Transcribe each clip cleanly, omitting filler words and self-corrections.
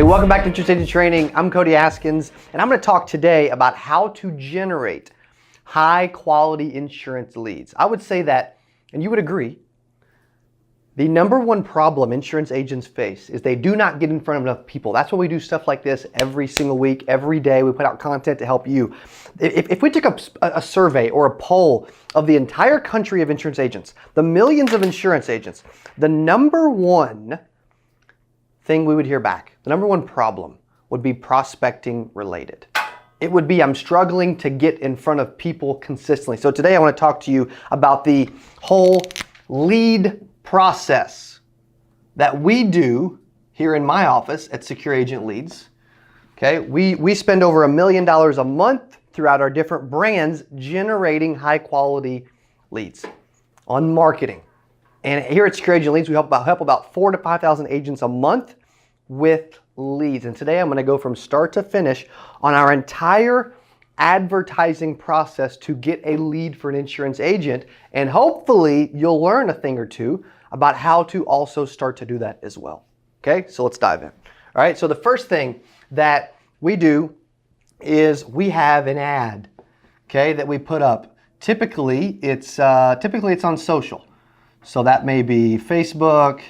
Hey, welcome back to Insurance Agent Training. I'm Cody Askins, and I'm going to talk today about how to generate high quality insurance leads. I would say that, and you would agree, the number one problem insurance agents face is they do not get in front of enough people. That's why we do stuff like this every single week, every day. We put out content to help you. If we took a survey or a poll of the entire country of insurance agents, the millions of insurance agents, the number one thing we would hear back, the number one problem would be prospecting related. It would be, I'm struggling to get in front of people consistently. So today I want to talk to you about the whole lead process that we do here in my office at Secure Agent Leads. Okay, we spend over $1 million a month throughout our different brands generating high quality leads on marketing. And here at Secure Agent Leads, we help about 4,000 to 5,000 agents a month with leads. And today I'm going to go from start to finish on our entire advertising process to get a lead for an insurance agent. And hopefully you'll learn a thing or two about how to also start to do that as well. Okay, so let's dive in. All right, so the first thing that we do is we have an ad, okay, that we put up. Typically it's on social. So that may be Facebook,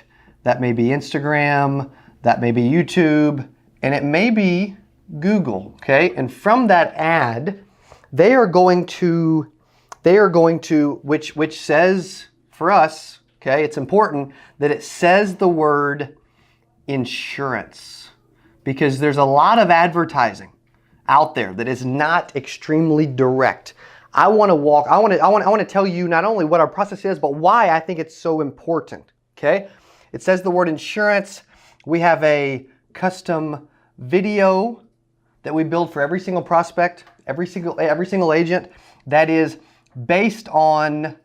that may be Instagram, that may be YouTube, and it may be Google, okay? And from that ad, they are going to, which says for us, okay, it's important that it says the word insurance, because there's a lot of advertising out there that is not extremely direct. I want to tell you not only what our process is, but why I think it's so important, okay? It says the word insurance. We have a custom video that we build for every single prospect, every single agent that is based on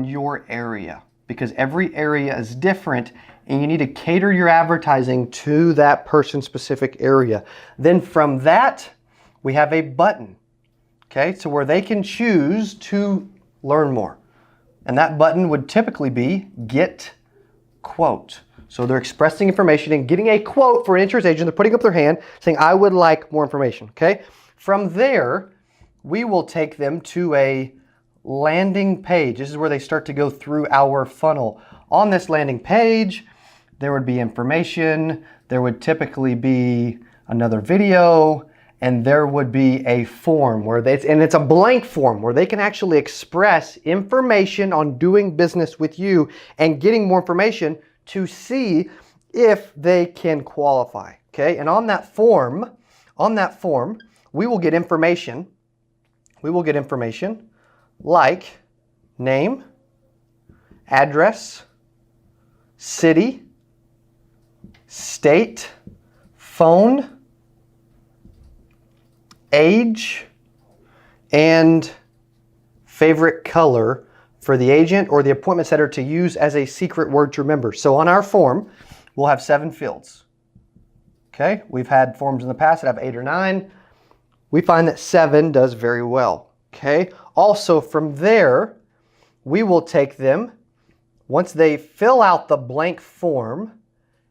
your area, because every area is different and you need to cater your advertising to that person's specific area. Then from that, we have a button, okay, so where they can choose to learn more. And that button would typically be Get Quote. So they're expressing information and getting a quote for an insurance agent. They're putting up their hand saying, I would like more information, okay? From there, we will take them to a landing page. This is where they start to go through our funnel. On this landing page, there would be information. There would typically be another video, and there would be a form and it's a blank form where they can actually express information on doing business with you and getting more information to see if they can qualify, okay? And on that form, we will get information. We will get information like name, address, city, state, phone, age, and favorite color for the agent or the appointment setter to use as a secret word to remember. So on our form, we'll have 7 fields. Okay, we've had forms in the past that have 8 or 9. We find that 7 does very well. Okay, also from there, we will take them, once they fill out the blank form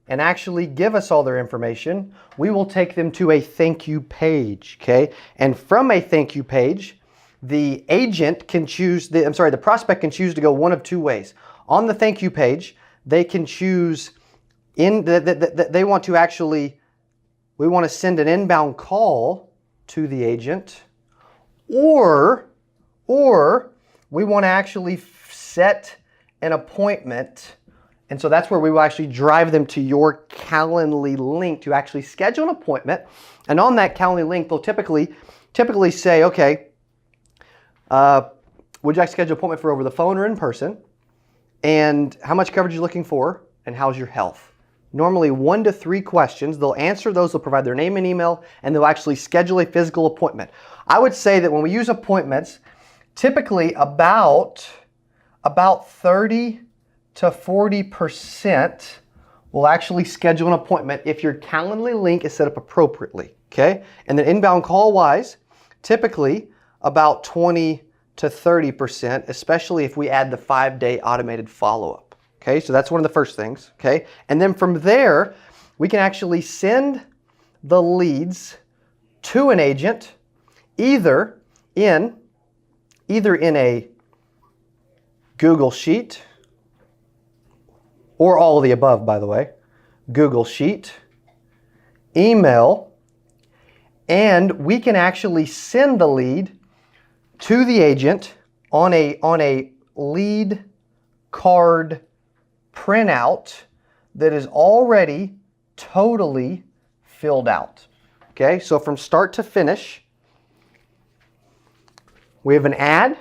and actually give us all their information, we will take them to a thank you page. Okay, and from a thank you page, the agent can choose, the prospect can choose to go one of 2 ways. On the thank you page, they can choose we want to send an inbound call to the agent, or we want to actually set an appointment. And so that's where we will actually drive them to your Calendly link to actually schedule an appointment. And on that Calendly link, they'll typically say, okay, would you like to schedule an appointment for over the phone or in person? And how much coverage are you looking for? And how's your health? Normally 1 to 3 questions. They'll answer those, they'll provide their name and email, and they'll actually schedule a physical appointment. I would say that when we use appointments, typically about 30 to 40% will actually schedule an appointment if your Calendly link is set up appropriately, okay? And then inbound call wise, typically about 20 to 30%, especially if we add the 5-day automated follow-up. Okay, so that's one of the first things, okay? And then from there, we can actually send the leads to an agent either in a Google Sheet, or all of the above, by the way, Google Sheet, email, and we can actually send the lead to the agent on a lead card printout that is already totally filled out. Okay, so from start to finish, we have an ad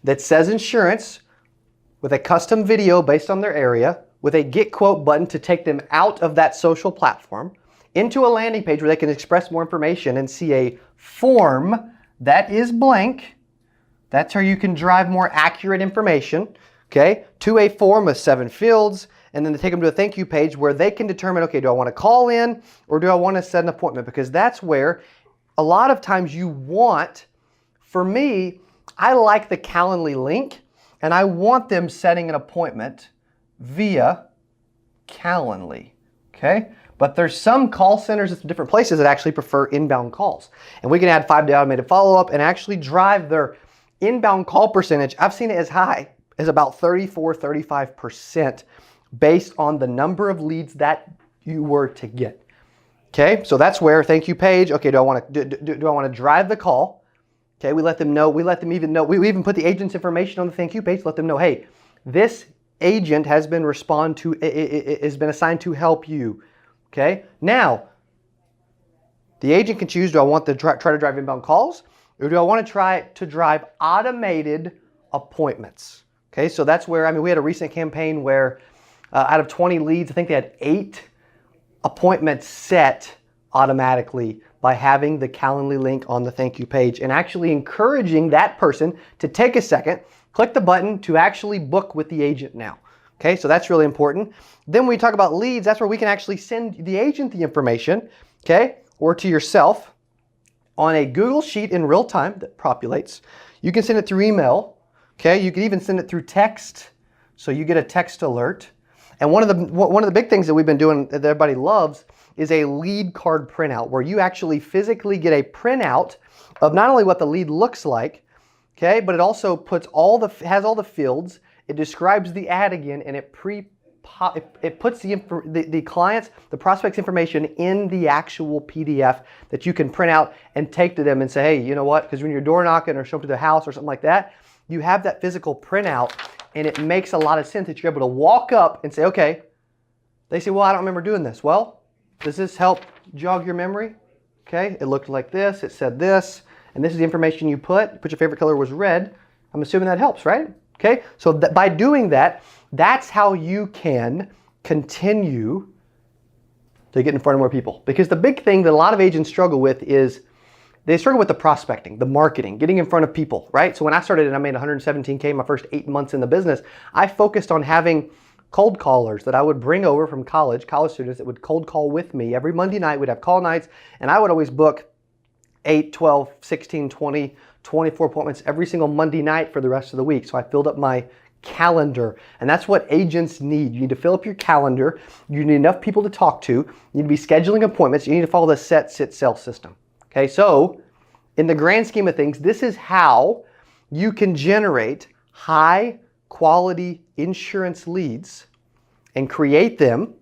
that says insurance with a custom video based on their area, with a get quote button to take them out of that social platform into a landing page where they can express more information and see a form that is blank. That's how you can drive more accurate information, okay, to a form with 7 fields, and then to take them to a thank you page where they can determine, okay, do I want to call in or do I want to set an appointment? Because that's where a lot of times you want, for me, I like the Calendly link, and I want them setting an appointment via Calendly, okay? But there's some call centers at different places that actually prefer inbound calls. And we can add 5-day automated follow-up and actually drive their inbound call percentage. I've seen it as high as about 34, 35% based on the number of leads that you were to get. Okay, so that's where thank you page. Okay, do I want to drive the call? Okay, we let them know. We let them even know. We even put the agent's information on the thank you page. Let them know, hey, this agent has been assigned to help you. Okay, now the agent can choose, do I want to try to drive inbound calls, or do I want to try to drive automated appointments? Okay, so that's where, I mean, we had a recent campaign where out of 20 leads, I think they had 8 appointments set automatically by having the Calendly link on the thank you page and actually encouraging that person to take a second, click the button to actually book with the agent now. Okay, so that's really important. Then when we talk about leads, that's where we can actually send the agent the information, okay, or to yourself on a Google Sheet in real time that populates. You can send it through email, okay? You can even send it through text, so you get a text alert. And one of the big things that we've been doing that everybody loves is a lead card printout, where you actually physically get a printout of not only what the lead looks like, okay, but it also puts has all the fields. It describes the ad again, and it puts the client's, the prospect's information in the actual PDF that you can print out and take to them and say, hey, you know what? Because when you're door knocking or show up to the house or something like that, you have that physical printout, and it makes a lot of sense that you're able to walk up and say, okay. They say, well, I don't remember doing this. Well, does this help jog your memory? Okay, it looked like this, it said this, and this is the information you put your favorite color was red. I'm assuming that helps, right? Okay, so by doing that, that's how you can continue to get in front of more people. Because the big thing that a lot of agents struggle with is they struggle with the prospecting, the marketing, getting in front of people, right? So when I started and I made $117K my first 8 months in the business, I focused on having cold callers that I would bring over from college students that would cold call with me. Every Monday night we'd have call nights, and I would always book 8, 12, 16, 20, 24 appointments every single Monday night for the rest of the week. So I filled up my calendar, and that's what agents need. You need to fill up your calendar. You need enough people to talk to. You need to be scheduling appointments. You need to follow the set, sit, sell system. Okay, so in the grand scheme of things, this is how you can generate high quality insurance leads and create them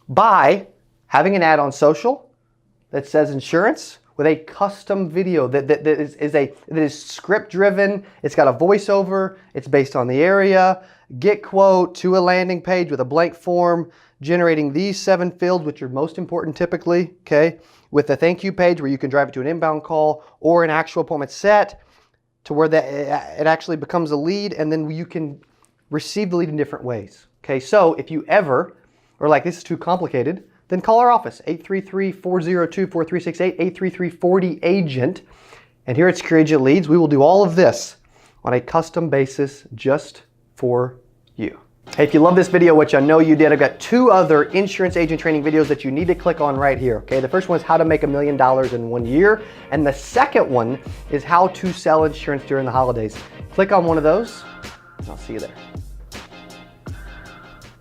by having an ad on social that says insurance with a custom video that is script driven. It's got a voiceover. It's based on the area. Get quote to a landing page with a blank form, generating these 7 fields, which are most important typically, okay? With a thank you page where you can drive it to an inbound call or an actual appointment set to where it actually becomes a lead, and then you can receive the lead in different ways. Okay, so if you ever are like, this is too complicated, then call our office, 833-402-4368, 833-40-AGENT. And here at Secure Agent Leads, we will do all of this on a custom basis just for you. Hey, if you love this video, which I know you did, I've got 2 other insurance agent training videos that you need to click on right here, okay? The first one is how to make $1 million in 1 year, and the second one is how to sell insurance during the holidays. Click on one of those, and I'll see you there.